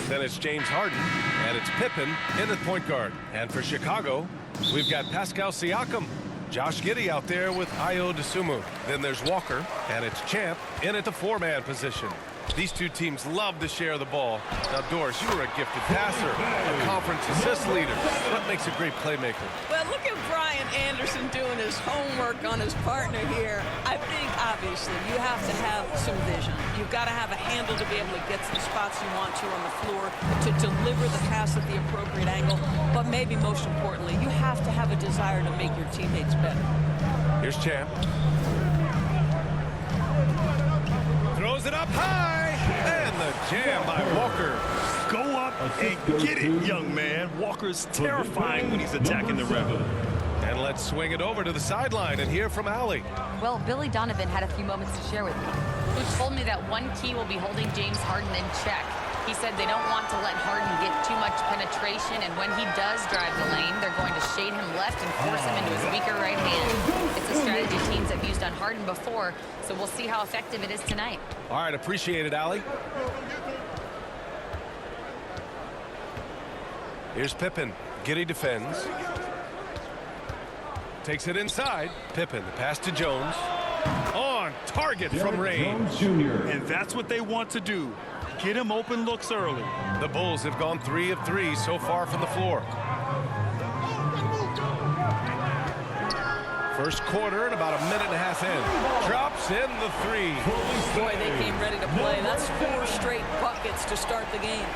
Then it's James Harden, and it's Pippen in at point guard. And for Chicago, we've got Pascal Siakam, Josh Giddey out there with Ayo Dosunmu. Then there's Walker, and it's Champ in at the four-man position. These two teams love to share the ball. Now, Doris, you were a gifted passer, a conference assist leader. What makes a great playmaker? Well, look at Brian Anderson doing his homework on his partner here. I think, obviously, you have to have some vision. You've got to have a handle to be able to get to the spots you want to on the floor, to deliver the pass at the appropriate angle. But maybe most importantly, you have to have a desire to make your teammates better. Here's Champ. Throws it up high, and the jam by Walker. Go up and get it, young man. Walker's terrifying when he's attacking the rim. And let's swing it over to the sideline and hear from Allie. Well, Billy Donovan had a few moments to share with me. He told me that one key will be holding James Harden in check. He said they don't want to let Harden get too much penetration, and when he does drive the lane, they're going to shade him left and force him into his weaker right hand. It's a strategy teams have used on Harden before, so we'll see how effective it is tonight. All right, appreciate it, Allie. Here's Pippen. Giddey defends. Takes it inside. Pippen, the pass to Jones. On target from range. And that's what they want to do. Get him open looks early. The Bulls have gone 3 of 3 so far from the floor. First quarter and about a minute and a half in. Drops in the three. Boy, they came ready to play. That's 4 straight buckets to start the game.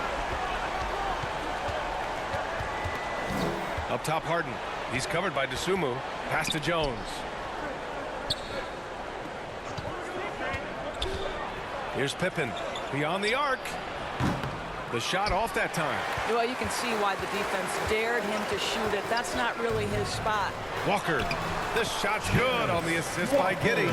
Up top, Harden. He's covered by Dosunmu. Pass to Jones. Here's Pippen. Beyond the arc. The shot off that time. Well, you can see why the defense dared him to shoot it. That's not really his spot. Walker. The shot's good on the assist by Giddey.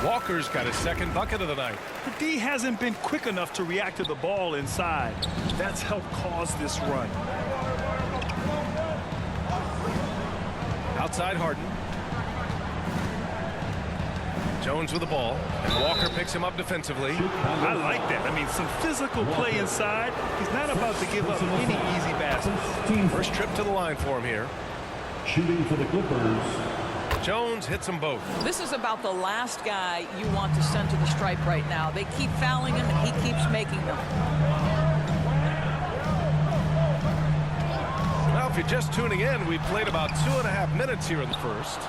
Walker's got his second bucket of the night. The D hasn't been quick enough to react to the ball inside. That's helped cause this run. Outside Harden. Jones with the ball, and Walker picks him up defensively. I like that. I mean, some physical play inside. He's not about to give up any easy baskets. First trip to the line for him here. Shooting for the Clippers. Jones hits them both. This is about the last guy you want to send to the stripe right now. They keep fouling him, and he keeps making them. Well, if you're just tuning in, we've played about 2.5 minutes here in the first.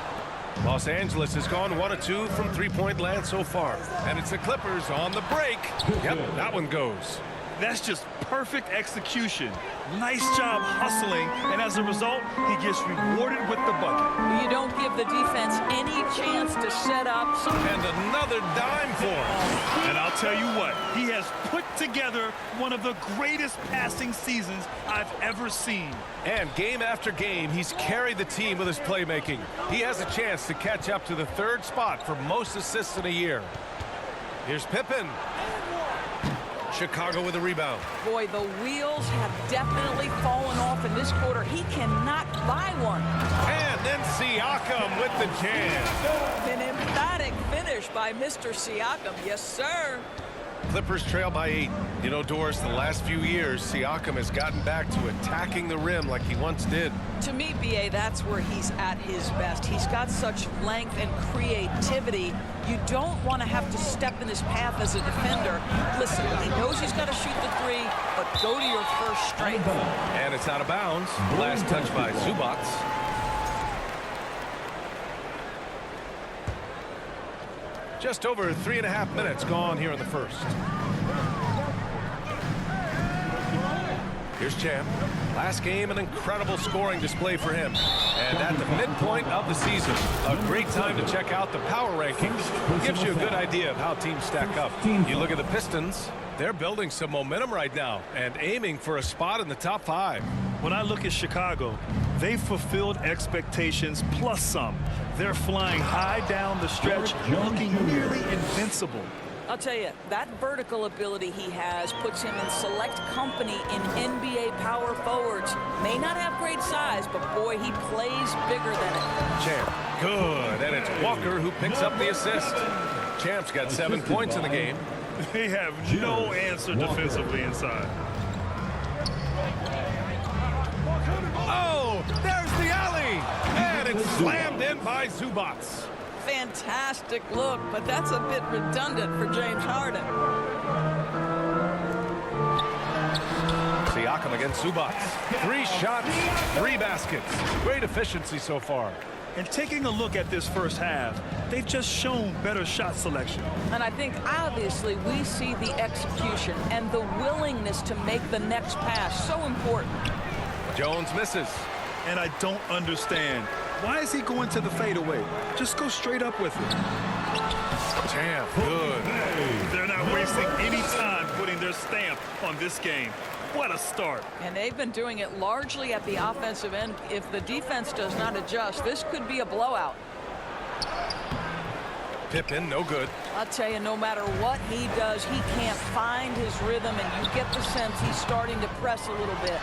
Los Angeles has gone 1 of 2 from three-point land so far. And it's the Clippers on the break. Yep, that one goes. That's just perfect execution. Nice job hustling, and as a result, he gets rewarded with the bucket. You don't give the defense any chance to set up. And another dime for him. And I'll tell you what, he has put together one of the greatest passing seasons I've ever seen. And game after game, he's carried the team with his playmaking. He has a chance to catch up to the 3rd spot for most assists in a year. Here's Pippen. Chicago with a rebound. Boy, the wheels have definitely fallen off in this quarter. He cannot buy one. And then Siakam with the jam. An emphatic finish by Mr. Siakam. Yes, sir. Clippers trail by 8. You know, Doris, the last few years, Siakam has gotten back to attacking the rim like he once did. To me, B.A., that's where he's at his best. He's got such length and creativity. You don't want to have to step in his path as a defender. Listen, he knows he's got to shoot the 3, but go to your first strike. And it's out of bounds. Last touch by Zubac. Just over 3.5 minutes gone here in the first. Here's Champ. Last game, an incredible scoring display for him. And at the midpoint of the season, a great time to check out the power rankings. Gives you a good idea of how teams stack up. You look at the Pistons, they're building some momentum right now and aiming for a spot in the top 5. When I look at Chicago, they've fulfilled expectations plus some. They're flying high down the stretch, looking nearly invincible. I'll tell you, that vertical ability he has puts him in select company in NBA power forwards. May not have great size, but boy, he plays bigger than it. Champ, good. And it's Walker who picks up the assist. Champ's got 7 points in the game. They have no answer defensively inside. Slammed in by Zubac. Fantastic look, but that's a bit redundant for James Harden. Siakam against Zubac. 3 shots, 3 baskets. Great efficiency so far. And taking a look at this first half, they've just shown better shot selection. And I think obviously we see the execution and the willingness to make the next pass so important. Jones misses. And I don't understand. Why is he going to the fadeaway? Just go straight up with it. Champ, good. They're not wasting any time putting their stamp on this game. What a start. And they've been doing it largely at the offensive end. If the defense does not adjust, this could be a blowout. Pippen, no good. I'll tell you, no matter what he does, he can't find his rhythm, and you get the sense he's starting to press a little bit.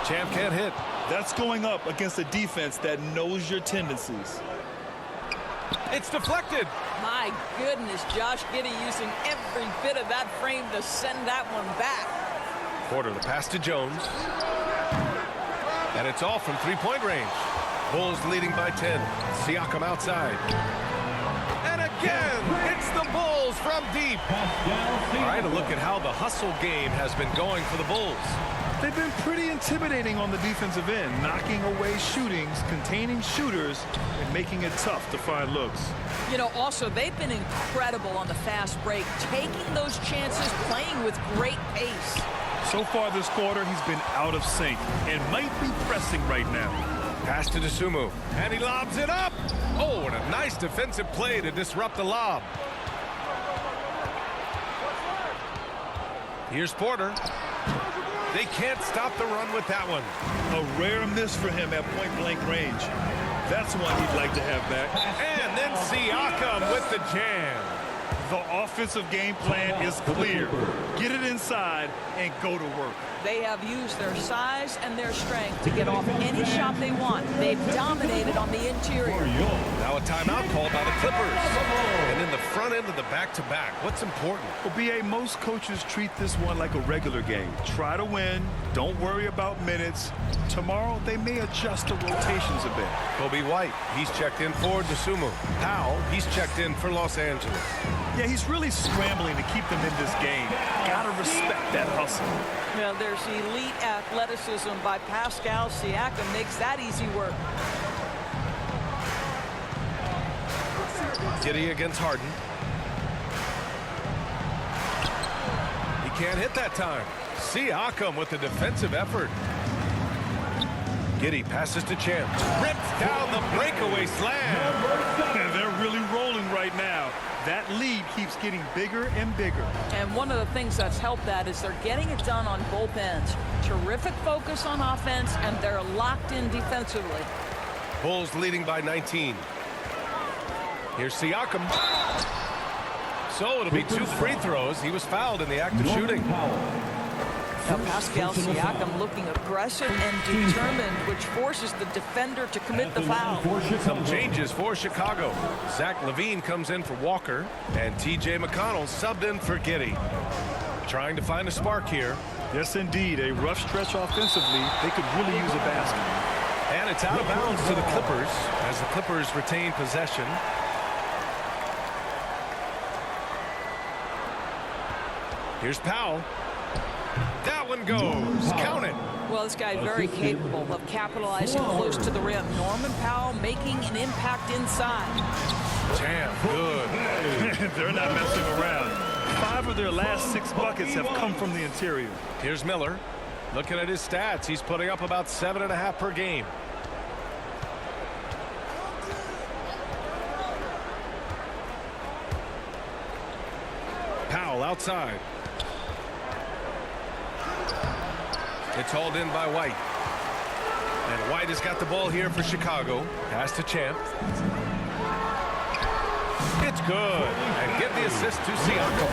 Champ can't hit. That's going up against a defense that knows your tendencies. It's deflected. My goodness, Josh Giddey using every bit of that frame to send that one back. Porter, the pass to Jones. And it's all from 3-point range. Bulls leading by 10. Siakam outside. And again, it's the Bulls from deep. All right, a look at how the hustle game has been going for the Bulls. They've been pretty intimidating on the defensive end, knocking away shootings, containing shooters, and making it tough to find looks. You know, also, they've been incredible on the fast break, taking those chances, playing with great pace. So far this quarter, he's been out of sync and might be pressing right now. Pass to Dosunmu, and he lobs it up. Oh, and a nice defensive play to disrupt the lob. Here's Porter. They can't stop the run with that one. A rare miss for him at point-blank range. That's one he'd like to have back. And then Siakam with the jam. The offensive game plan is clear. Get it inside and go to work. They have used their size and their strength to get off any shot they want. They've dominated on the interior. Now a timeout called by the Clippers. And in the front end of the back-to-back, what's important? Well, BA, most coaches treat this one like a regular game. Try to win. Don't worry about minutes. Tomorrow, they may adjust the rotations a bit. Kobe White, he's checked in for Dosunmu. Powell, he's checked in for Los Angeles. Yeah, he's really scrambling to keep them in this game. Gotta respect that hustle. Now, there's elite athleticism by Pascal Siakam. Makes that easy work. Giddey against Harden. He can't hit that time. Siakam with the defensive effort. Giddey passes to Champ. Rips down the breakaway slam. And they're really rolling right now. That lead keeps getting bigger and bigger. And one of the things that's helped that is they're getting it done on both ends. Terrific focus on offense, and they're locked in defensively. Bulls leading by 19. Here's Siakam. So it'll be 2 free throws. He was fouled in the act of shooting. Now Pascal Siakam looking aggressive and determined, which forces the defender to commit the foul. Some changes for Chicago. Zach LaVine comes in for Walker, and T.J. McConnell subbed in for Giddey. Trying to find a spark here. Yes, indeed. A rough stretch offensively. They could really use a basket. And it's out of bounds to the Clippers as the Clippers retain possession. Here's Powell. That one goes. Count it. Well, this guy's very capable of capitalizing close to the rim. Norman Powell making an impact inside. Damn good. They're not messing around. 5 of their last 6 buckets have come from the interior. Here's Miller. Looking at his stats, he's putting up about 7.5 per game. Powell outside. It's hauled in by White. And White has got the ball here for Chicago. Pass to Champ. It's good. And get the assist to Siakam.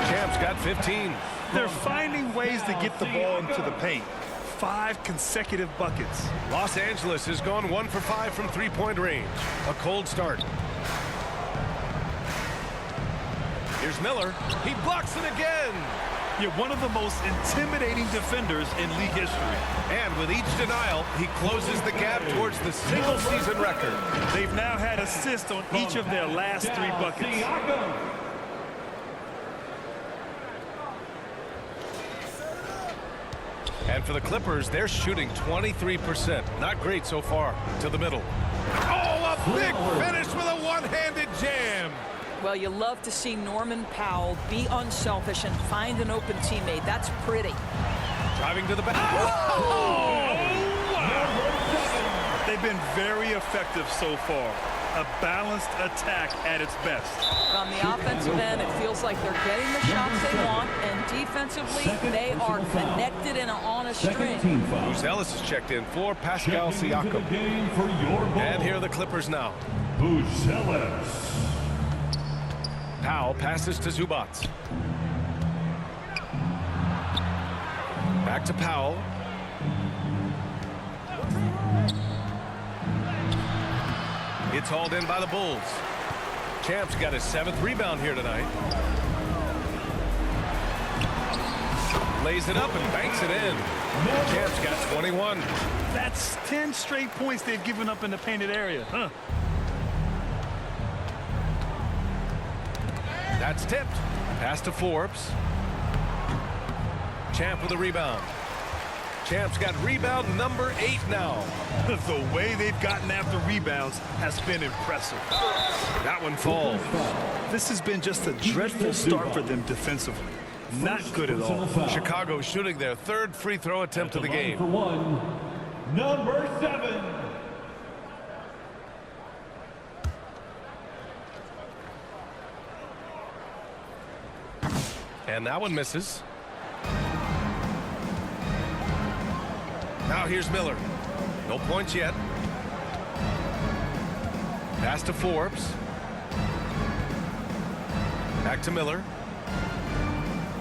Champ's got 15. They're finding ways to get the ball into the paint. 5 consecutive buckets. Los Angeles has gone 1 for 5 from 3-point range. A cold start. Here's Miller. He blocks it again. You're one of the most intimidating defenders in league history. And with each denial, he closes the gap towards the single-season record. They've now had assists on each of their last 3 buckets. And for the Clippers, they're shooting 23%. Not great so far. To the middle. Oh, a big finish with a one-handed jam. Well, you love to see Norman Powell be unselfish and find an open teammate. That's pretty. Driving to the back. Oh, wow. They've been very effective so far. A balanced attack at its best. On the offensive end, it feels like they're getting the shots they want, and defensively, they are connected and on a string. Bruce Ellis is checked in for Pascal Siakam. And here are the Clippers now. Bruce Ellis. Powell passes to Zubac. Back to Powell. It's hauled in by the Bulls. Champ's got his 7th rebound here tonight. Lays it up and banks it in. Champ's got 21. That's 10 straight points they've given up in the painted area, huh? That's tipped. Pass to Forbes. Champ with a rebound. Champ's got rebound number 8 now. The way they've gotten after rebounds has been impressive. That one falls. This has been just a dreadful start for them defensively. Not good at all. Chicago shooting their 3rd free throw attempt of the game. For one, number 7. And that one misses. Now here's Miller. No points yet. Pass to Forbes. Back to Miller.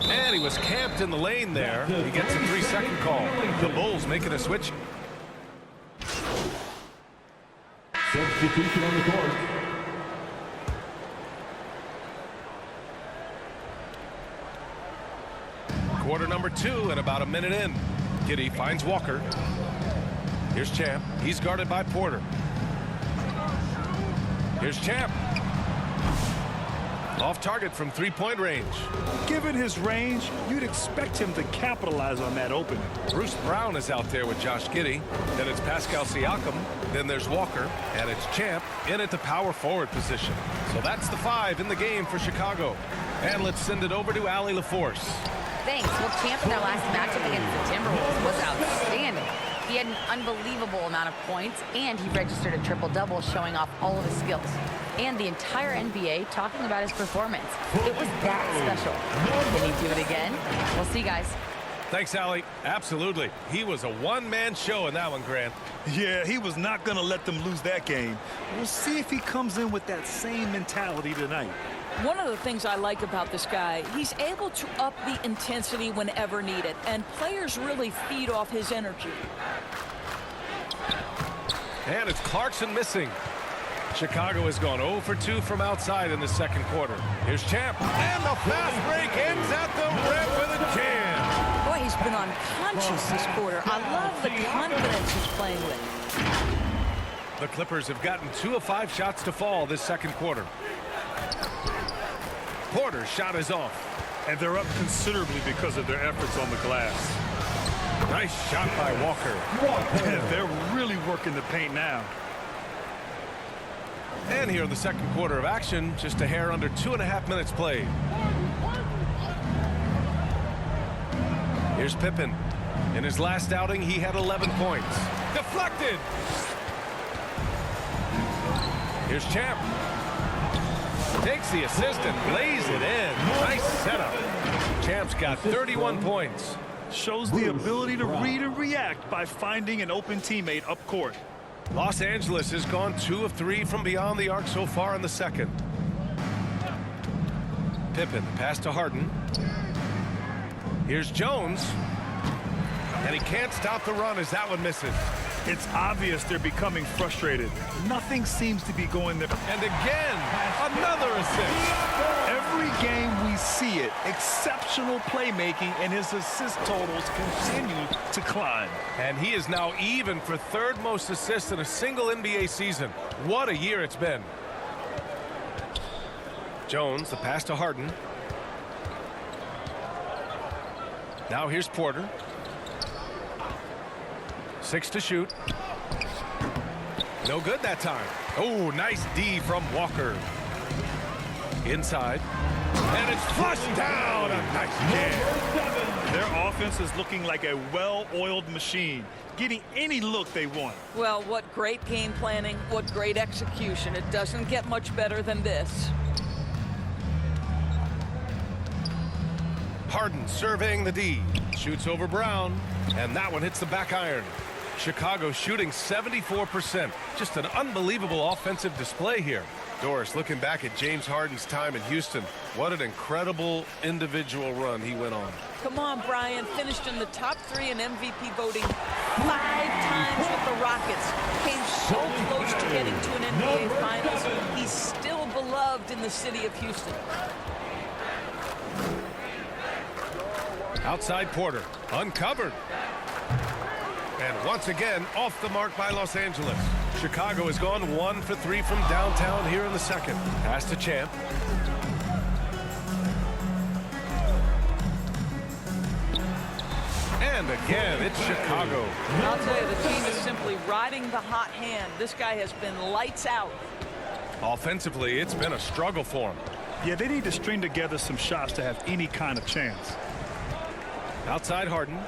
And he was camped in the lane there. He gets a 3-second call. The Bulls making a switch. Substitution on the court. Quarter number 2 and about a minute in. Giddey finds Walker. Here's Champ. He's guarded by Porter. Here's Champ. Off target from 3-point range. Given his range, you'd expect him to capitalize on that opening. Bruce Brown is out there with Josh Giddey. Then it's Pascal Siakam. Then there's Walker. And it's Champ in at the power forward position. So that's the 5 in the game for Chicago. And let's send it over to Allie LaForce. Thanks. Well, Champ in their last matchup against the Timberwolves was outstanding. He had an unbelievable amount of points, and he registered a triple-double, showing off all of his skills. And the entire NBA talking about his performance. It was that special. Can he do it again? We'll see, guys. Thanks, Allie. Absolutely. He was a one-man show in that one, Grant. Yeah, he was not going to let them lose that game. We'll see if he comes in with that same mentality tonight. One of the things I like about this guy, he's able to up the intensity whenever needed, and players really feed off his energy. And it's Clarkson missing. Chicago has gone 0 for 2 from outside in the 2nd quarter. Here's Champ. And the fast break ends at the rim with a jam. Boy, he's been unconscious this quarter. I love the confidence he's playing with. The Clippers have gotten 2 of 5 shots to fall this 2nd quarter. Porter's shot is off. And they're up considerably because of their efforts on the glass. Nice shot by Walker. They're really working the paint now. And here in the 2nd quarter of action, just a hair under 2.5 minutes played. Here's Pippen. In his last outing, he had 11 points. Deflected! Here's Champ. Takes the assist and lays it in. Nice setup. Champ's got 31 points. Shows the ability to read and react by finding an open teammate up court. Los Angeles has gone 2 of 3 from beyond the arc so far in the 2nd. Pippen, pass to Harden. Here's Jones. And he can't stop the run as that one misses. It's obvious they're becoming frustrated. Nothing seems to be going their... And again, another assist. Every game we see it. Exceptional playmaking, and his assist totals continue to climb. And he is now even for third most assists in a single NBA season. What a year it's been. Jones, the pass to Harden. Now here's Porter. 6 to shoot. No good that time. Oh, nice D from Walker. Inside. And it's flushed down. A nice jam. Their offense is looking like a well-oiled machine, getting any look they want. Well, what great game planning, what great execution. It doesn't get much better than this. Harden surveying the D. Shoots over Brown. And that one hits the back iron. Chicago shooting 74%. Just an unbelievable offensive display here. Doris looking back at James Harden's time in Houston. What an incredible individual run he went on. Come on, Brian. Finished in the top 3 in MVP voting 5 times with the Rockets. Came so close to getting to an NBA Finals. He's still beloved in the city of Houston. Outside Porter. Uncovered. And once again, off the mark by Los Angeles. Chicago has gone 1 for 3 from downtown here in the second. Pass to Champ. And again, it's Chicago. I'll tell you, the team is simply riding the hot hand. This guy has been lights out. Offensively, it's been a struggle for him. Yeah, they need to string together some shots to have any kind of chance. Outside Harden.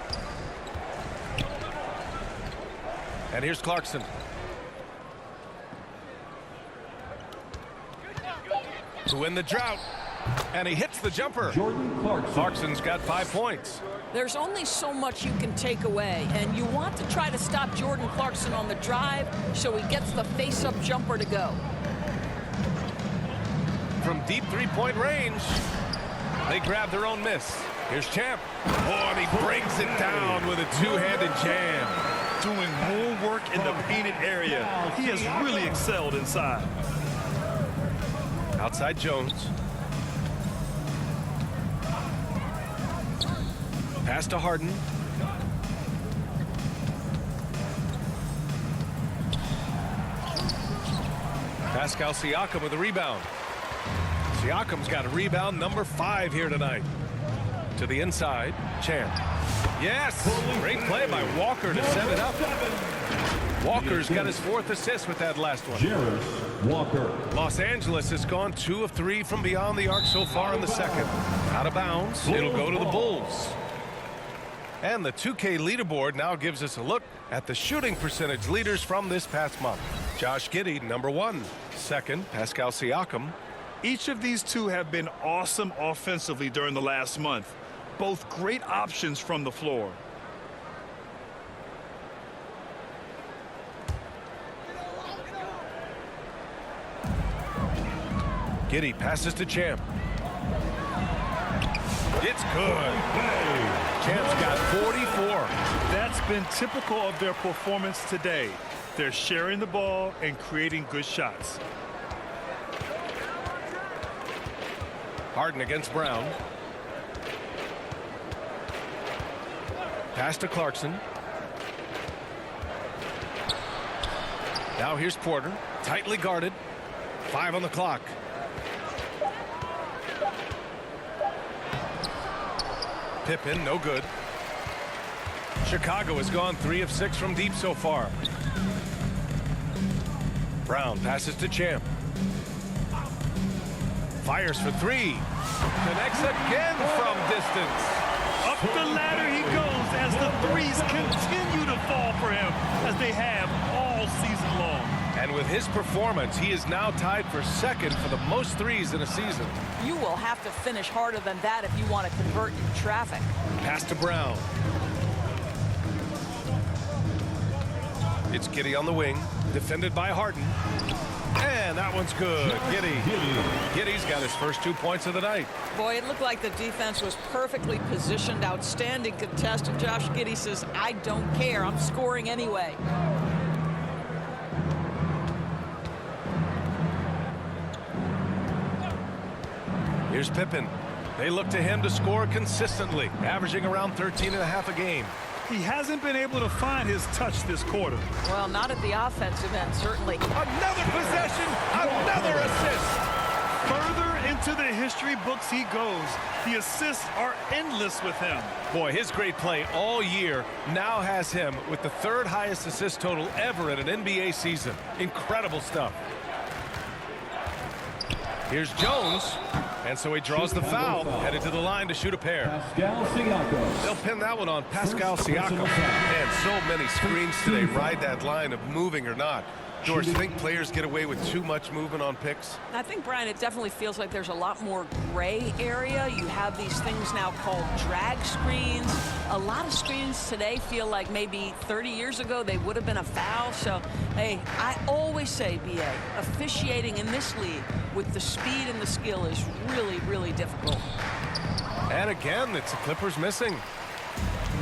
And here's Clarkson. To win the drought. And he hits the jumper. Jordan Clarkson. Clarkson's got 5 points. There's only so much you can take away, and you want to try to stop Jordan Clarkson on the drive so he gets the face-up jumper to go. From deep three-point range, they grab their own miss. Here's Champ. Oh, and he brings it down with a two-handed jam. Doing more work in the painted area. He has really excelled inside. Outside Jones. Pass to Harden. Pascal Siakam with a rebound. Siakam's got a rebound number 5 here tonight. To the inside, Champ. Yes! Great play by Walker to set it up. Walker's got his 4th assist with that last one. Jarris Walker. Los Angeles has gone 2 of 3 from beyond the arc so far in the second. Out of bounds. It'll go to the Bulls. And the 2K leaderboard now gives us a look at the shooting percentage leaders from this past month. Josh Giddey, number 1. Second, Pascal Siakam. Each of these two have been awesome offensively during the last month. Both great options from the floor. Giddey passes to Champ. It's good. Champ's got 44. That's been typical of their performance today. They're sharing the ball and creating good shots. Harden against Brown. Pass to Clarkson. Now here's Porter. Tightly guarded. 5 on the clock. Pippen, no good. Chicago has gone 3 of 6 from deep so far. Brown passes to Champ. Fires for 3. Connects again from distance. Up the ladder he goes as the threes continue to fall for him, as they have all season long. And with his performance, he is now tied for 2nd for the most threes in a season. You will have to finish harder than that if you want to convert in traffic. Pass to Brown. It's Giddey on the wing, defended by Harden. And that one's good. Giddey's got his first 2 points of the night. Boy, it looked like the defense was perfectly positioned. Outstanding contest. And Josh Giddey says, I don't care. I'm scoring anyway. Here's Pippen. They look to him to score consistently, averaging around 13.5 a game. He hasn't been able to find his touch this quarter. Well, not at the offensive end, certainly. Another possession, another assist. Further into the history books he goes. The assists are endless with him. Boy, his great play all year now has him with the 3rd highest assist total ever in an NBA season. Incredible stuff. Here's Jones, and so he draws the foul, headed to the line to shoot a pair. Pascal Siakam. They'll pin that one on Pascal Siakam. And so many screens today ride that line of moving or not. George, do you think players get away with too much movement on picks? I think, Brian, it definitely feels like there's a lot more gray area. You have these things now called drag screens. A lot of screens today feel like maybe 30 years ago they would have been a foul. So, hey, I always say, BA, officiating in this league with the speed and the skill is really, really difficult. And again, it's the Clippers missing.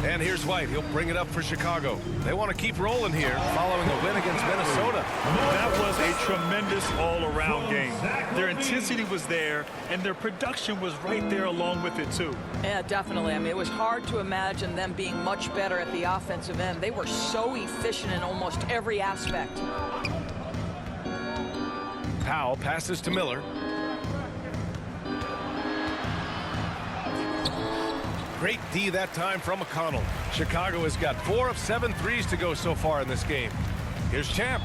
And here's White. He'll bring it up for Chicago. They want to keep rolling here following a win against Minnesota. That was a tremendous all-around game. Their intensity was there, and their production was right there along with it, too. Yeah, definitely. I mean, it was hard to imagine them being much better at the offensive end. They were so efficient in almost every aspect. Powell passes to Miller. Great D that time from McConnell. Chicago has got 4 of 7 threes to go so far in this game. Here's Champ.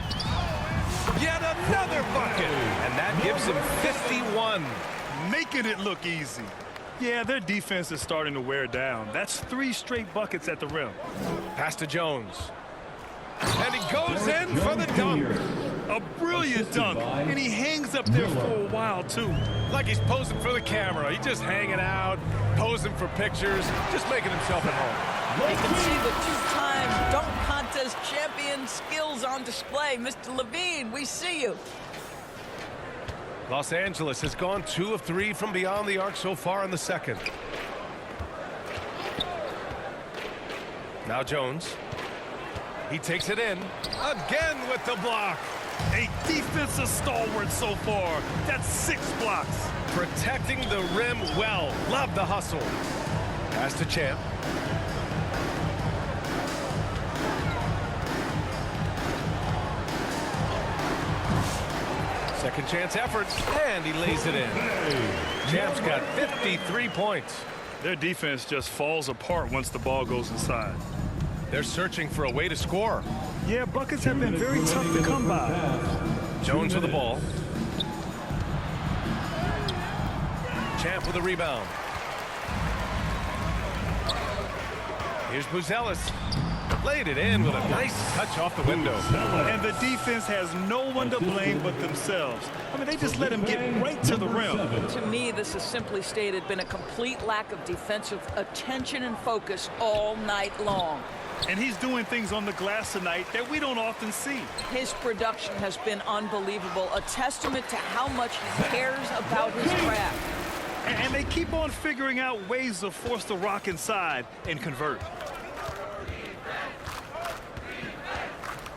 Yet another bucket. And that gives him 51. Making it look easy. Yeah, their defense is starting to wear down. That's 3 straight buckets at the rim. Pass to Jones. And he goes in for the dunk. A brilliant dunk, and he hangs up there for a while, too. Like he's posing for the camera. He's just hanging out, posing for pictures, just making himself at home. You can see the 2-time dunk contest champion skills on display. Mr. Levine, we see you. Los Angeles has gone 2 of 3 from beyond the arc so far in the second. Now Jones. He takes it in. Again with the block. A defensive stalwart so far. That's 6 blocks. Protecting the rim well. Love the hustle. Pass to Champ. Second chance effort, and he lays it in. Champ's got 53 points. Their defense just falls apart once the ball goes inside. They're searching for a way to score. Yeah, buckets have been very tough to come by. Jones with the ball. Champ with a rebound. Here's Buzelis. Laid it in with a nice touch off the window. And the defense has no one to blame but themselves. I mean, they just let him get right to the rim. To me, this has simply stated been a complete lack of defensive attention and focus all night long. And he's doing things on the glass tonight that we don't often see. His production has been unbelievable, a testament to how much he cares about his craft. And they keep on figuring out ways to force the rock inside and convert.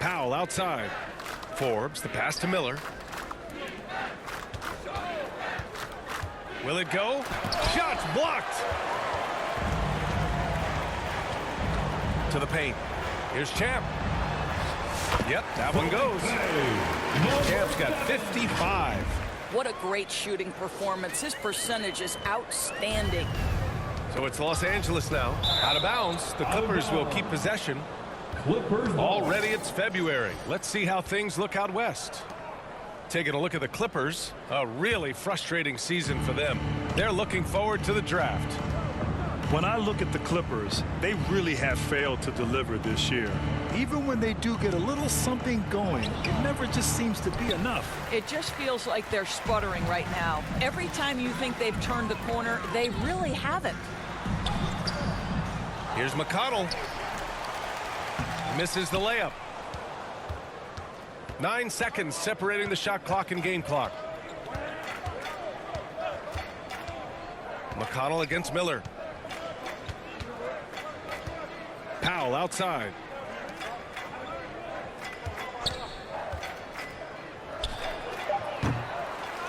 Powell outside. Forbes, the pass to Miller. Will it go? Shots blocked. To the paint. Here's Champ. Yep, that one goes. Champ's got 55. What a great shooting performance. His percentage is outstanding. So it's Los Angeles now. Out of bounds. The Clippers will keep possession. Already it's February. Let's see how things look out west. Taking a look at the Clippers, a really frustrating season for them. They're looking forward to the draft. When I look at the Clippers, they really have failed to deliver this year. Even when they do get a little something going, it never just seems to be enough. It just feels like they're sputtering right now. Every time you think they've turned the corner, they really haven't. Here's McConnell. Misses the layup. 9 seconds separating the shot clock and game clock. McConnell against Miller. Powell outside.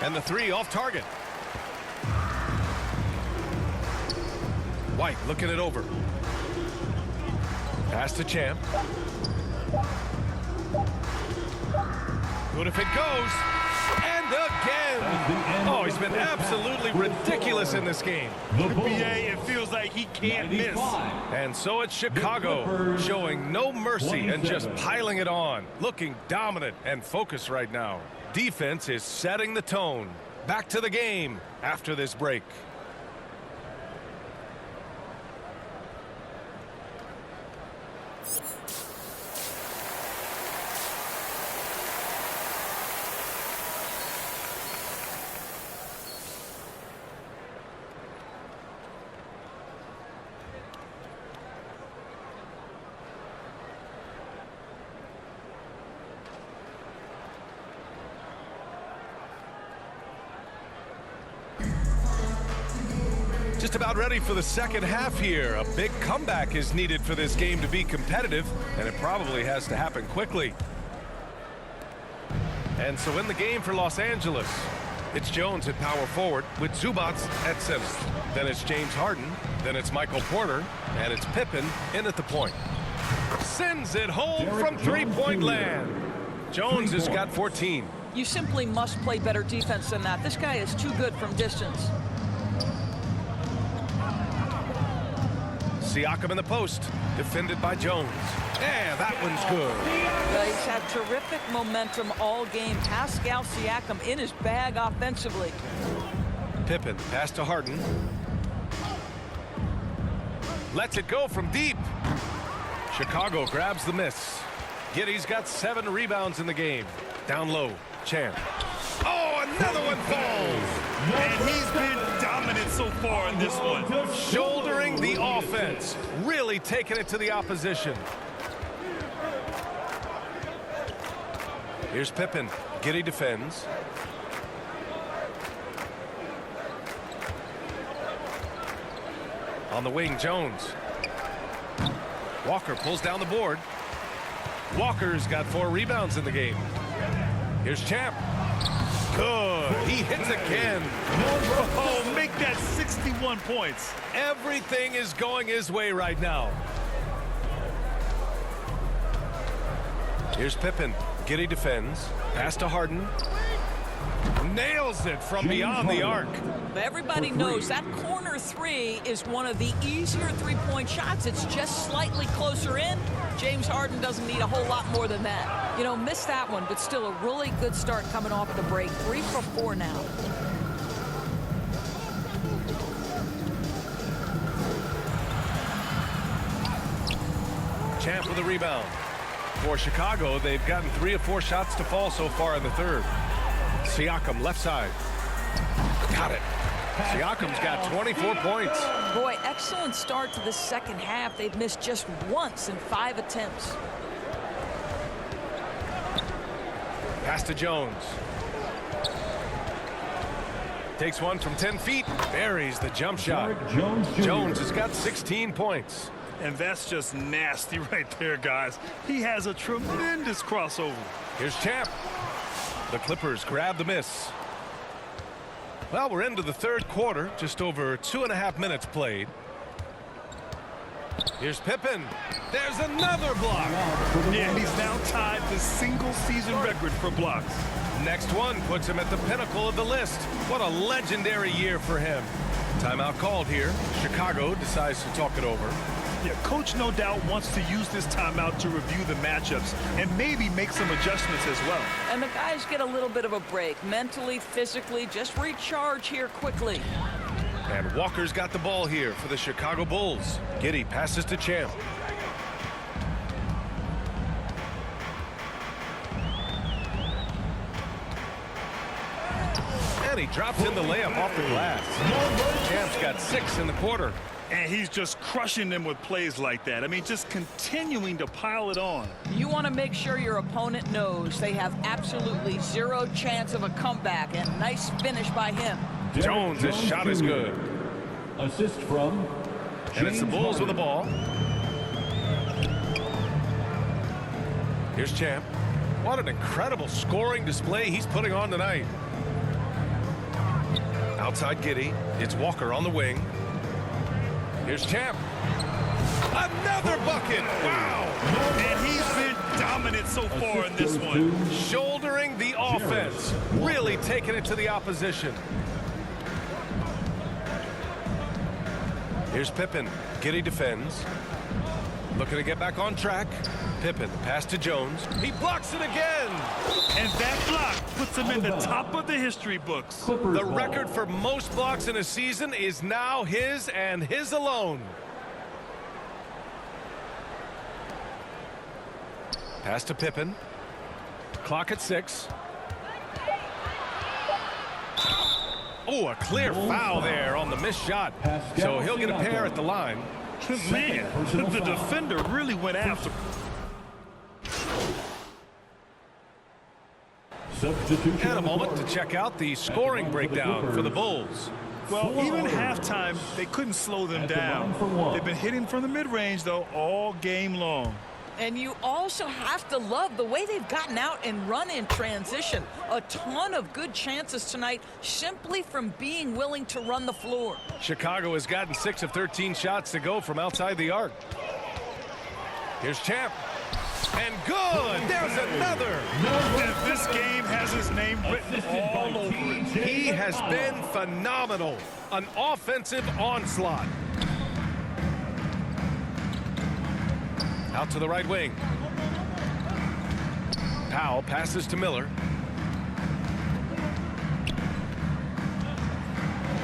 And the 3 off target. White looking it over. Pass to Champ. Good if it goes. And again. Oh, he's been absolutely ridiculous in this game. The BA, it feels like he can't miss. And so it's Chicago showing no mercy and just piling it on. Looking dominant and focused right now. Defense is setting the tone. Back to the game after this break. Just about ready for the second half here. A big comeback is needed for this game to be competitive, and it probably has to happen quickly. And so in the game for Los Angeles, it's Jones at power forward with Zubats at center. Then it's James Harden, then it's Michael Porter, and it's Pippen in at the point. Sends it home from three-point land. Jones has got 14. You simply must play better defense than that. This guy is too good from distance. Siakam in the post, defended by Jones. Yeah, that one's good. He's had terrific momentum all game. Pascal Siakam in his bag offensively. Pippen, pass to Harden. Lets it go from deep. Chicago grabs the miss. Giddey's got 7 rebounds in the game. Down low, Champ. Oh, another one falls. And he's been dominant so far in this one. Shouldering the offense. Really taking it to the opposition. Here's Pippen. Giddey defends. On the wing, Jones. Walker pulls down the board. Walker's got 4 rebounds in the game. Here's Champ. Good. He hits again. Oh, make that 61 points. Everything is going his way right now. Here's Pippen. Giddey defends. Pass to Harden. Nails it from beyond the arc. Everybody knows that corner 3 is one of the easier three-point shots. It's just slightly closer in. James Harden doesn't need a whole lot more than that. You know, missed that one, but still a really good start coming off the break. 3 for 4 now. Champ with a rebound. For Chicago, they've gotten 3 of 4 shots to fall so far in the third. Siakam, left side. Got it. Siakam's got 24 points. Boy, excellent start to the second half. They've missed just once in 5 attempts. Pass to Jones. Takes one from 10 feet. Buries the jump shot. Jones has got 16 points. And that's just nasty right there, guys. He has a tremendous crossover. Here's Champ. The Clippers grab the miss. Well, we're into the third quarter. Just over 2.5 minutes played. Here's Pippen. There's another block. Yeah, he's now tied the single-season record for blocks. Next one puts him at the pinnacle of the list. What a legendary year for him. Timeout called here. Chicago decides to talk it over. Yeah, coach no doubt wants to use this timeout to review the matchups and maybe make some adjustments as well. And the guys get a little bit of a break. Mentally, physically, just recharge here quickly. And Walker's got the ball here for the Chicago Bulls. Giddey passes to Champ. And he drops in the layup off the glass. Champ's got 6 in the quarter. And he's just crushing them with plays like that. I mean, just continuing to pile it on. You want to make sure your opponent knows they have absolutely 0 chance of a comeback. And nice finish by him. Jones' shot is good. Assist from And it's the Bulls with the ball. Here's Champ. What an incredible scoring display he's putting on tonight. Outside Giddey. It's Walker on the wing. Here's Champ. Another bucket. Wow. And he's been dominant so far in this one. Shouldering the offense. Really taking it to the opposition. Here's Pippen. Giddey defends. Looking to get back on track. Pippen, pass to Jones. He blocks it again. And that block puts him in the top of the history books. The record for most blocks in a season is now his and his alone. Pass to Pippen. Clock at 6. Oh, a clear foul there on the missed shot. So he'll get a pair at the line. Man, the defender really went after him. And a moment to check out the scoring breakdown for the Bulls. Well, even halftime, they couldn't slow them down. They've been hitting from the mid-range, though, all game long. And you also have to love the way they've gotten out and run in transition. A ton of good chances tonight simply from being willing to run the floor. Chicago has gotten 6 of 13 shots to go from outside the arc. Here's Champ. And good! There's another! This game has his name written all over it. He has been phenomenal. An offensive onslaught. Out to the right wing. Powell passes to Miller.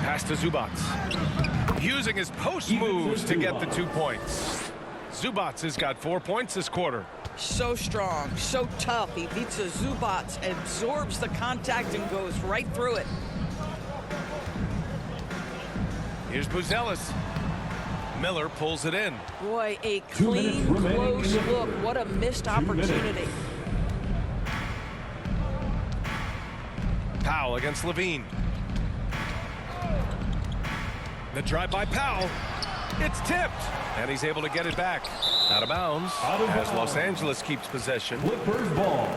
Pass to Zubats. Using his post moves to get the 2 points. Zubats has got 4 points this quarter. So strong, so tough. He beats a Zubats, absorbs the contact, and goes right through it. Here's Buzelis. Miller pulls it in. Boy, a clean, close look. What a missed opportunity. Powell against Levine. The drive by Powell. It's tipped. And he's able to get it back. Out of bounds as Los Angeles keeps possession. Clippers ball.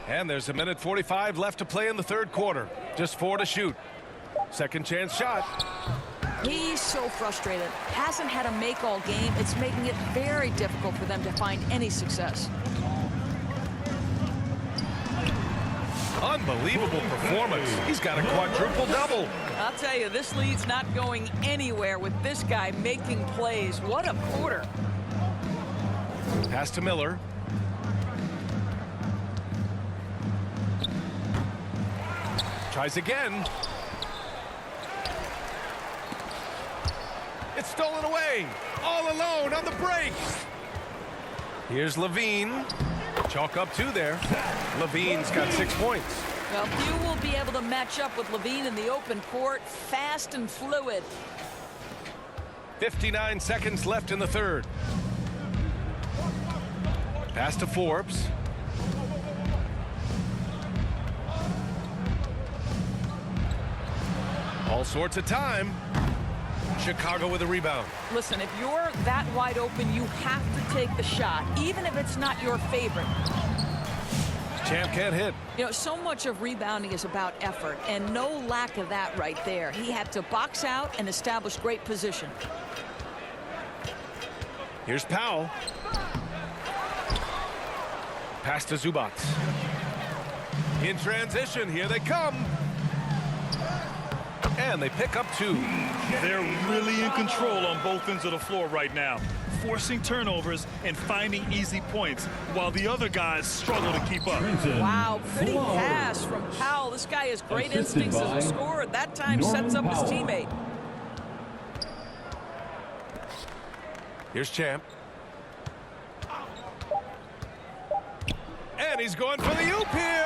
And there's 1:45 left to play in the third quarter. Just 4 to shoot. Second chance shot. He's so frustrated. Hasn't had a make all game. It's making it very difficult for them to find any success. Unbelievable performance. He's got a quadruple double. I'll tell you, this lead's not going anywhere with this guy making plays. What a quarter. Pass to Miller. Tries again. It's stolen away. All alone on the break. Here's Levine. Chalk up 2 there. Levine's got 6 points. Well, few will be able to match up with Levine in the open court. Fast and fluid. 59 seconds left in the third. Pass to Forbes. All sorts of time. Chicago with a rebound. Listen, if you're that wide open, you have to take the shot, even if it's not your favorite. Champ can't hit. You know, so much of rebounding is about effort, and no lack of that right there. He had to box out and establish great position. Here's Powell. Pass to Zubats. In transition, here they come. And they pick up 2. They're really in control on both ends of the floor right now, forcing turnovers and finding easy points, while the other guys struggle to keep up. Wow, pretty pass from Powell. This guy has great instincts as a scorer. That time sets up his teammate. Here's Champ. And he's going for the oop here.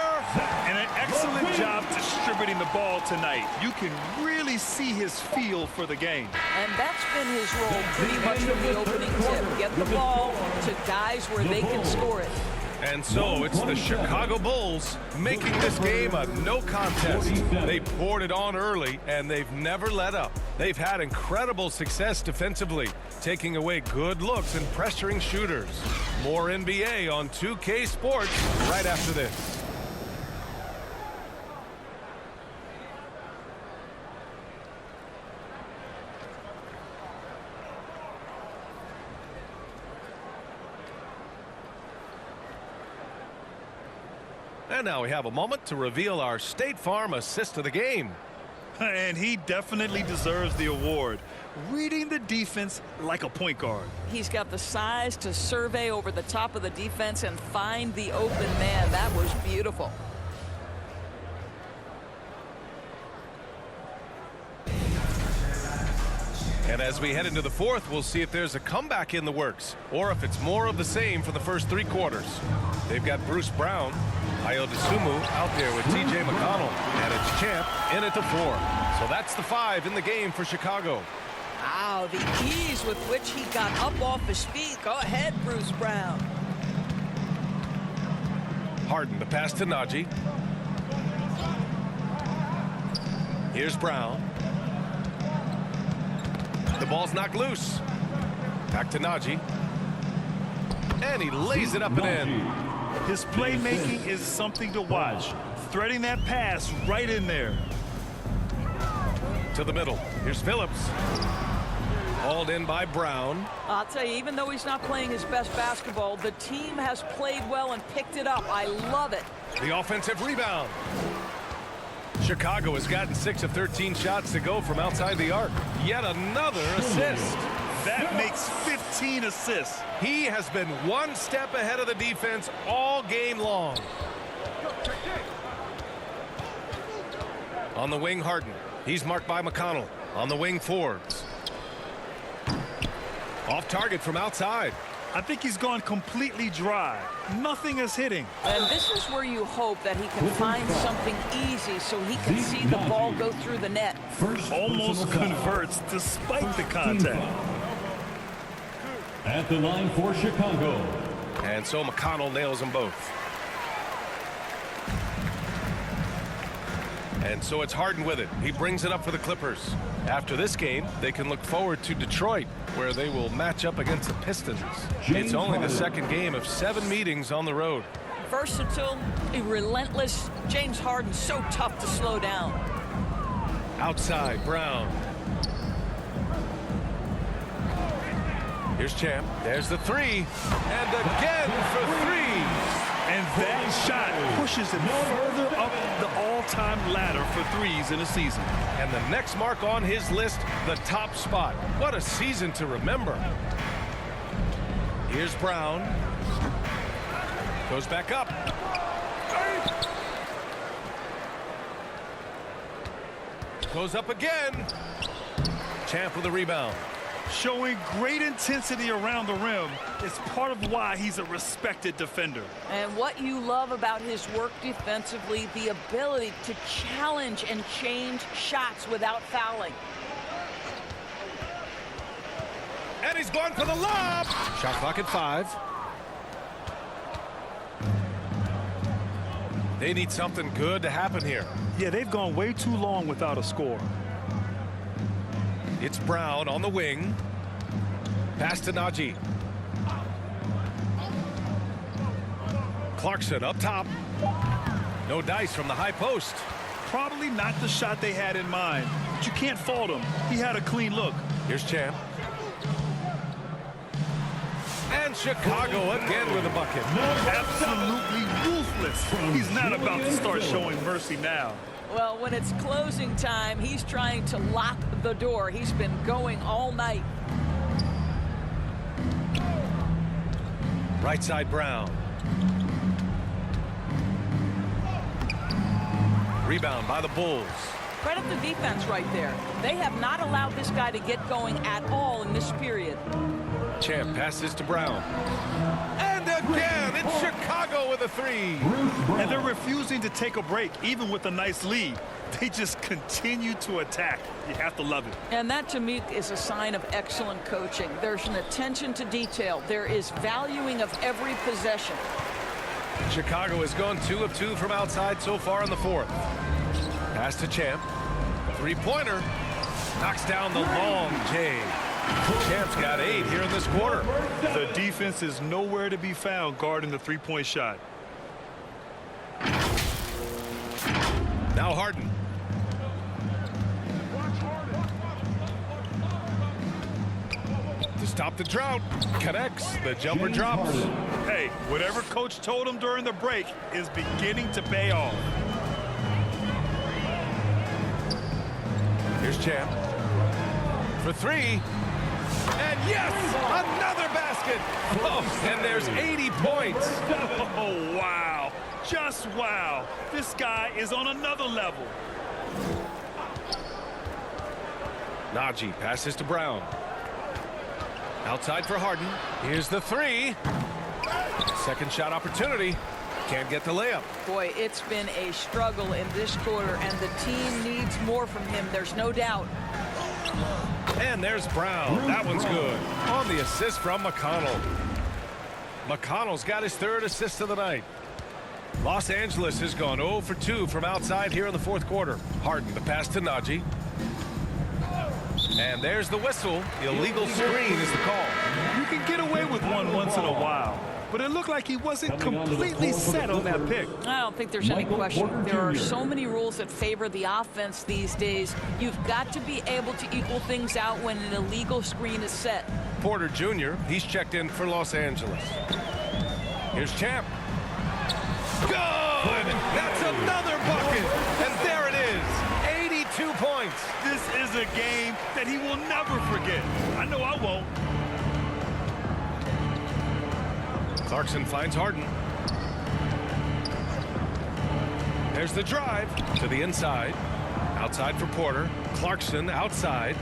And an excellent job distributing the ball tonight. You can really see his feel for the game. And that's been his role pretty much from the opening tip. Get the ball to guys where they can score it. And so it's the Chicago Bulls making this game a no contest. They poured it on early, and they've never let up. They've had incredible success defensively, taking away good looks and pressuring shooters. More NBA on 2K Sports right after this. And now we have a moment to reveal our State Farm assist of the game. And he definitely deserves the award. Reading the defense like a point guard. He's got the size to survey over the top of the defense and find the open man. That was beautiful. And as we head into the fourth, we'll see if there's a comeback in the works or if it's more of the same for the first 3 quarters. They've got Bruce Brown, Ayo Dosunmu out there with TJ McConnell, and it's Champ in at the 4. So that's the 5 in the game for Chicago. Wow, the ease with which he got up off his feet. Go ahead, Bruce Brown. Harden, the pass to Najee. Here's Brown. The ball's knocked loose. Back to Najee. And he lays it up and in. His playmaking is something to watch. Threading that pass right in there. To the middle. Here's Phillips. Hauled in by Brown. I'll tell you, even though he's not playing his best basketball, the team has played well and picked it up. I love it. The offensive rebound. Chicago has gotten 6 of 13 shots to go from outside the arc. Yet another assist. That makes 15 assists. He has been one step ahead of the defense all game long. On the wing, Harden. He's marked by McConnell. On the wing, Forbes. Off target from outside. I think he's gone completely dry. Nothing is hitting. And this is where you hope that he can find something easy so he can see the ball go through the net. Almost converts despite the contact. At the line for Chicago. And so McConnell nails them both. And so it's Harden with it. He brings it up for the Clippers. After this game, they can look forward to Detroit, where they will match up against the Pistons. It's only the second game of 7 meetings on the road. Versatile, relentless. James Harden so tough to slow down. Outside, Brown. Here's Champ. There's the 3. And again for 3. And that shot pushes him further up the all-time ladder for threes in a season. And the next mark on his list, the top spot. What a season to remember. Here's Brown. Goes back up. Goes up again. Champ with the rebound. Showing great intensity around the rim is part of why he's a respected defender. And what you love about his work defensively, the ability to challenge and change shots without fouling. And he's going for the lob. Shot clock at 5. They need something good to happen here. Yeah, they've gone way too long without a score. It's Brown on the wing. Pass to Najee. Clarkson up top. No dice from the high post. Probably not the shot they had in mind, but you can't fault him. He had a clean look. Here's Champ. And Chicago again with a bucket. Absolutely ruthless. He's not about to start showing mercy now. Well, when it's closing time, he's trying to lock the door. He's been going all night. Right side, Brown. Rebound by the Bulls. Credit the defense right there. They have not allowed this guy to get going at all in this period. Champ passes to Brown. And again, it's Chicago with a 3. And they're refusing to take a break, even with a nice lead. They just continue to attack. You have to love it. And that, to me, is a sign of excellent coaching. There's an attention to detail. There is valuing of every possession. Chicago has gone 2 of 2 from outside so far in the fourth. Pass to Champ. Three-pointer. Knocks down the long J. Champ's got 8 here in this quarter. The defense is nowhere to be found guarding the three-point shot. Now Harden. To stop the drought. Connects. The jumper drops. Hey, whatever coach told him during the break is beginning to pay off. Here's Champ. For 3. And yes! Another basket! Oh, and there's 80 points. Oh, wow. Just wow. This guy is on another level. Najee passes to Brown. Outside for Harden. Here's the 3. Second shot opportunity. Can't get the layup. Boy, it's been a struggle in this quarter, and the team needs more from him. There's no doubt. And there's Brown. That one's good. On the assist from McConnell. McConnell's got his 3rd assist of the night. Los Angeles has gone 0 for 2 from outside here in the fourth quarter. Harden, the pass to Najee. And there's the whistle. Illegal screen is the call. You can get away with one once in a while, but it looked like he wasn't completely set on that pick. I don't think there's any question. There are so many rules that favor the offense these days. You've got to be able to equal things out when an illegal screen is set. Porter Jr., he's checked in for Los Angeles. Here's Champ. Good! That's another bucket! And there it is, 82 points. This is a game that he will never forget. I know I won't. Clarkson finds Harden. There's the drive to the inside. Outside for Porter. Clarkson outside.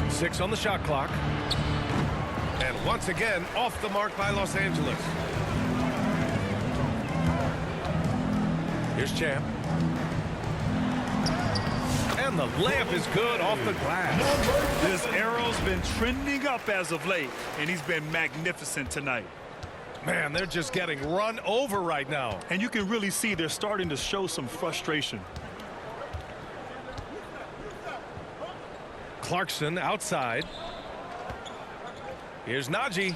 6 on the shot clock. And once again, off the mark by Los Angeles. Here's Champ. And the layup is good off the glass. This arrow's been trending up as of late, and he's been magnificent tonight. Man, they're just getting run over right now. And you can really see they're starting to show some frustration. Clarkson outside. Here's Najee.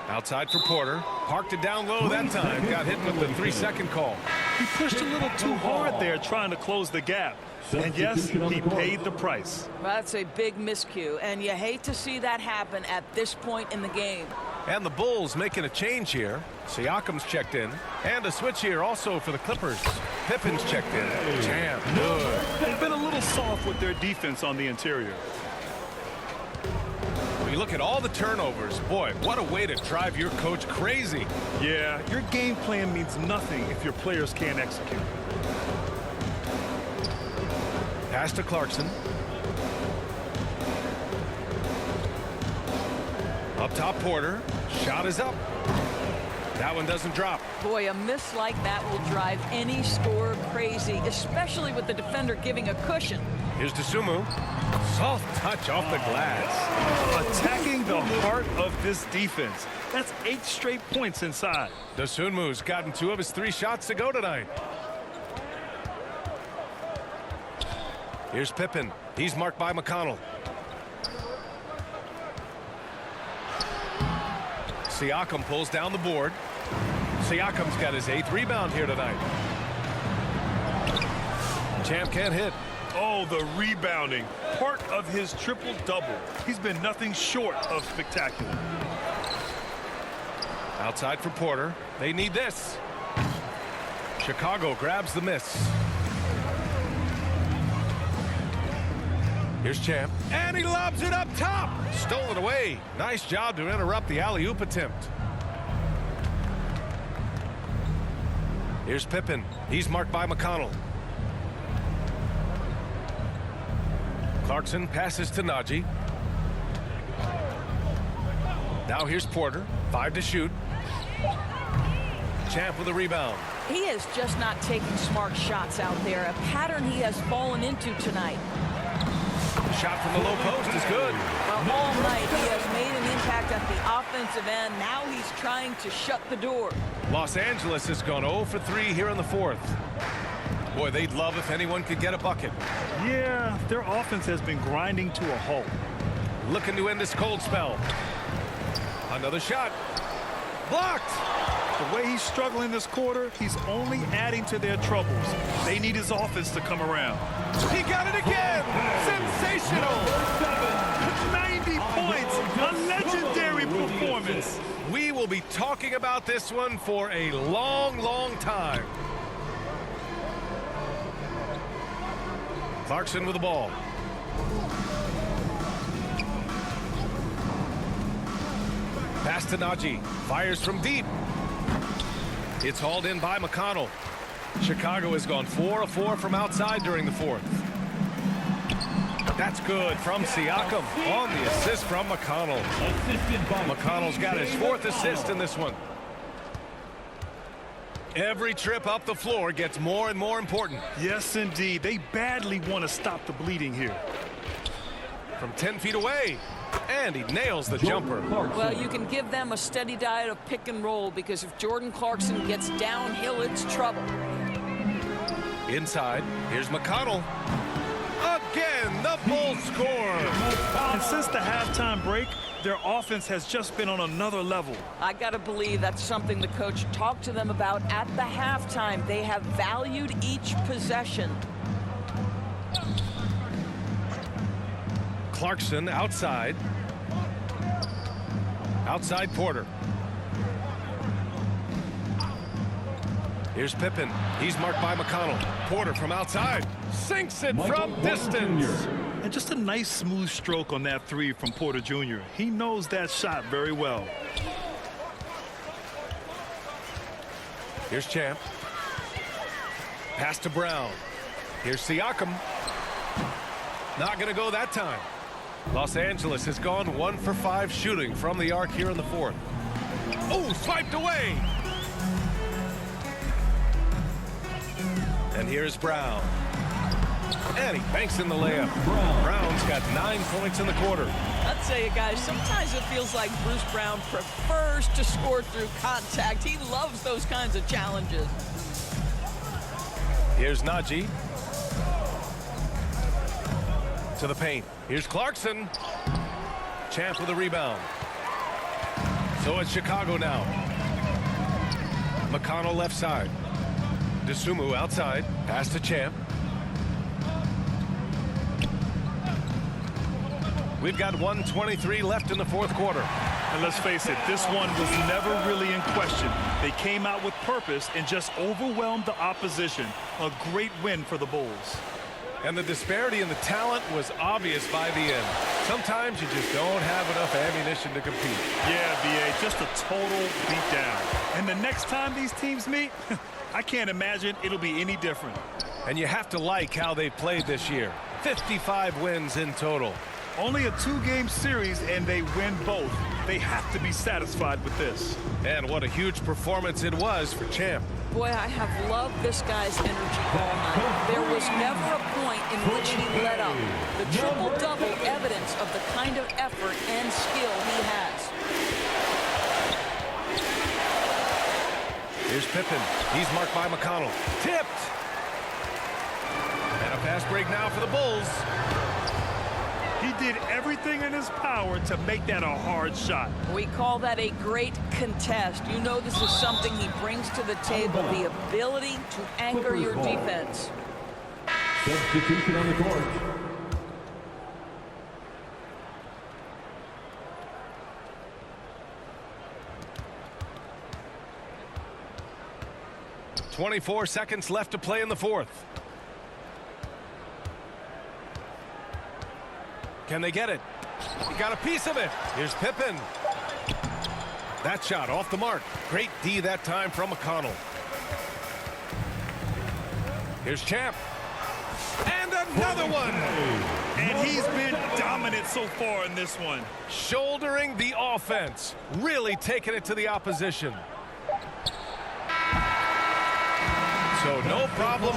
Outside for Porter. Parked it down low that time. Got hit with the 3-second call. He pushed a little too hard there trying to close the gap. And yes, he paid the price. That's a big miscue, and you hate to see that happen at this point in the game. And the Bulls making a change here. Siakam's checked in. And a switch here also for the Clippers. Pippen's checked in. Champ, good. They've been a little soft with their defense on the interior. When you look at all the turnovers, boy, what a way to drive your coach crazy. Yeah, your game plan means nothing if your players can't execute. Pass to Clarkson. Up top, Porter. Shot is up. That one doesn't drop. Boy, a miss like that will drive any scorer crazy, especially with the defender giving a cushion. Here's Dosunmu. Soft touch off the glass. Attacking the heart of this defense. That's 8 straight points inside. Dosunmu's gotten 2 of his 3 shots to go tonight. Here's Pippen. He's marked by McConnell. Siakam pulls down the board. Siakam's got his 8th rebound here tonight. Champ can't hit. Oh, the rebounding. Part of his triple-double. He's been nothing short of spectacular. Outside for Porter. They need this. Chicago grabs the miss. Here's Champ. And he lobs it up top. Stolen away. Nice job to interrupt the alley-oop attempt. Here's Pippen. He's marked by McConnell. Clarkson passes to Najee. Now here's Porter. 5 to shoot. Champ with a rebound. He is just not taking smart shots out there, a pattern he has fallen into tonight. Shot from the low post is good. Well, all night he has made an impact at the offensive end. Now he's trying to shut the door. Los Angeles has gone 0 for 3 here in the fourth. Boy, they'd love if anyone could get a bucket. Yeah, their offense has been grinding to a halt. Looking to end this cold spell. Another shot. Blocked. The way he's struggling this quarter, he's only adding to their troubles. They need his offense to come around. He got it again. Sensational. 90 points. A legendary performance. We will be talking about this one for a long, long time. Clarkson with the ball. Pass to Najee. Fires from deep. It's hauled in by McConnell. Chicago has gone 4 of 4 from outside during the fourth. That's good from Siakam on the assist from McConnell. McConnell's got his 4th assist in this one. Every trip up the floor gets more and more important. Yes, indeed. They badly want to stop the bleeding here. From 10 feet away. And he nails the jumper. Well, you can give them a steady diet of pick and roll, because if Jordan Clarkson gets downhill, it's trouble. Inside, here's McConnell. Again, the Bulls score. And since the halftime break, their offense has just been on another level. I got to believe that's something the coach talked to them about at the halftime. They have valued each possession. Clarkson outside. Outside Porter. Here's Pippen. He's marked by McConnell. Porter from outside. Sinks it from distance. And just a nice smooth stroke on that three from Porter Jr. He knows that shot very well. Here's Champ. Pass to Brown. Here's Siakam. Not going to go that time. Los Angeles has gone 1 for 5 shooting from the arc here in the fourth. Oh, swiped away. And here's Brown. And he banks in the layup. Brown's got 9 points in the quarter. I'll tell you guys, sometimes it feels like Bruce Brown prefers to score through contact. He loves those kinds of challenges. Here's Najee. To the paint. Here's Clarkson. Champ with a rebound. So it's Chicago now. McConnell left side. Dosunmu outside. Pass to Champ. We've got 1:23 left in the fourth quarter. And let's face it, this one was never really in question. They came out with purpose and just overwhelmed the opposition. A great win for the Bulls. And the disparity in the talent was obvious by the end. Sometimes you just don't have enough ammunition to compete. Yeah, B.A., just a total beatdown. And the next time these teams meet, I can't imagine it'll be any different. And you have to like how they've played this year. 55 wins in total. Only a 2-game series, and they win both. They have to be satisfied with this. And what a huge performance it was for Champ. Boy, I have loved this guy's energy all night. There was never a point in which he let up. The triple-double evidence of the kind of effort and skill he has. Here's Pippen. He's marked by McConnell. Tipped. And a fast break now for the Bulls. He did everything in his power to make that a hard shot. We call that a great contest. You know this is something he brings to the table, the ability to anchor your defense. Substitution on the court. .24 seconds left to play in the fourth. Can they get it? He got a piece of it. Here's Pippen. That shot off the mark. Great D that time from McConnell. Here's Champ. And another one. And he's been dominant so far in this one. Shouldering the offense. Really taking it to the opposition. So no problem.